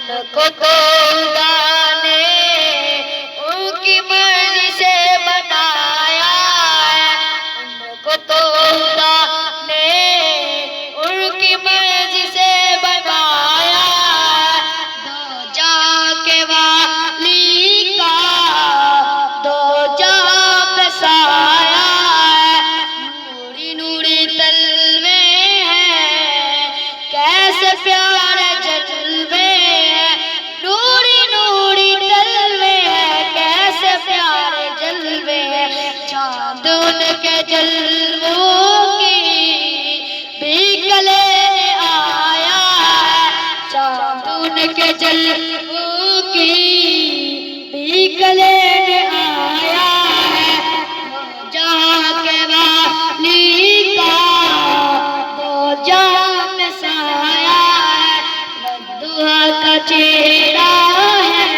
ان کو تو خدا نے ان کی مرضی سے بنایا ہے، ان کو تو خدا نے ان کی مرضی سے بنایا ہے، دو جہاں کے والی کا دو جہاں پہ سایہ ہے، نوری نوری تلوے ہیں کیسے پیارے جلوے ہیں، نوری نوری تلوے ہیں کیسے پیارے جلوے ہیں، چاند ان کے جلووں کی بھی لینے آیا ہے، چاند ان کے جلووں کی بھی لینے آیا ہے، دو جہاں کے والی کا دو جہاں میں سایہ ہے، بددعا کا چہرہ ہے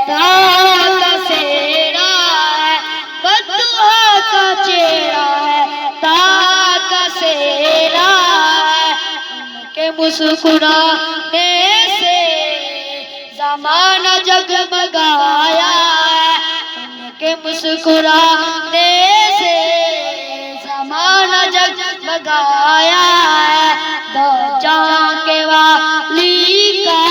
داغ کا سہرا ہے، بددعا کا چہرہ ہے داغ کا سہرا ہے، ان کے مسکرانے سے زمانہ جگمگایا ہے، ان کے مسکرانے سے زمانہ جگمگایا ہے، دو جہاں کے والی کا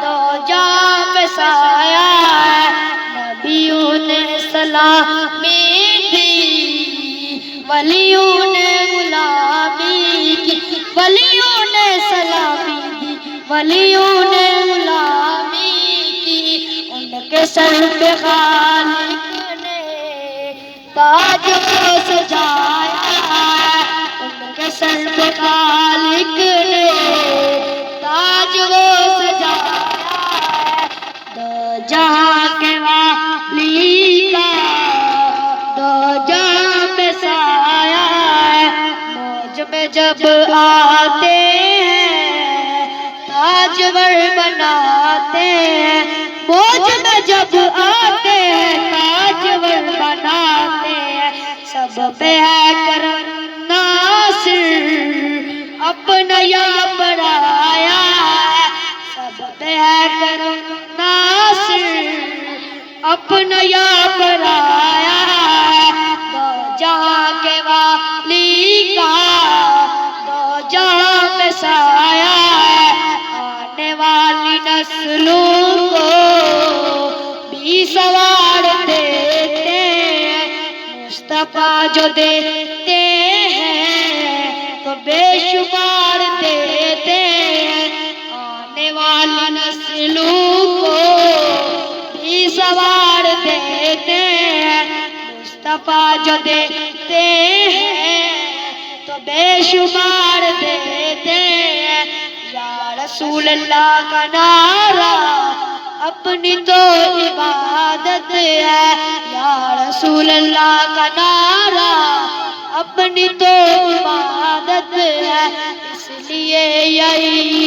دو جہاں پہ سایہ ہے، نبیوں نے سلامی دی ولیوں نے غلامی کی، ولیوں نے سلامی دی ولیوں نے غلامی کی، ان کے سر پہ خالق نے تاج کو سجایا ہے، ان کے سر پہ خالق نے تاج وہ سجایا ہے، دو جہاں کے والی کا دو جہاں میں سایہ ہے، موج میں جب آتے ہیں تاجور بناتے ہیں، موج میں جب آتے ہیں تاجور بناتے ہیں، سب پہ ہے کرم ناصر اپنا یا پرایا ہے، سب پہ ہے کرم ناصر اپنا یا پرایا ہے، دو جہاں کے والی کا دو جہاں میں سایہ ہے، آنے والی نسلوں کو بھی سوار دیتے ہیں، مصطفیٰ جو دیتے ہیں تو بے شمار دیتے ہیں، آنے والی نسلوں کو بھی سوار دیتے ہیں، مصطفیٰ جو دیتے ہیں تو بے شمار دیتے ہیں، یا رسول اللہ کا نعرہ اپنی تو عبادت ہے، یا رسول اللہ کا نعرہ اپنی تو عبادت ہے، اس لیے یہی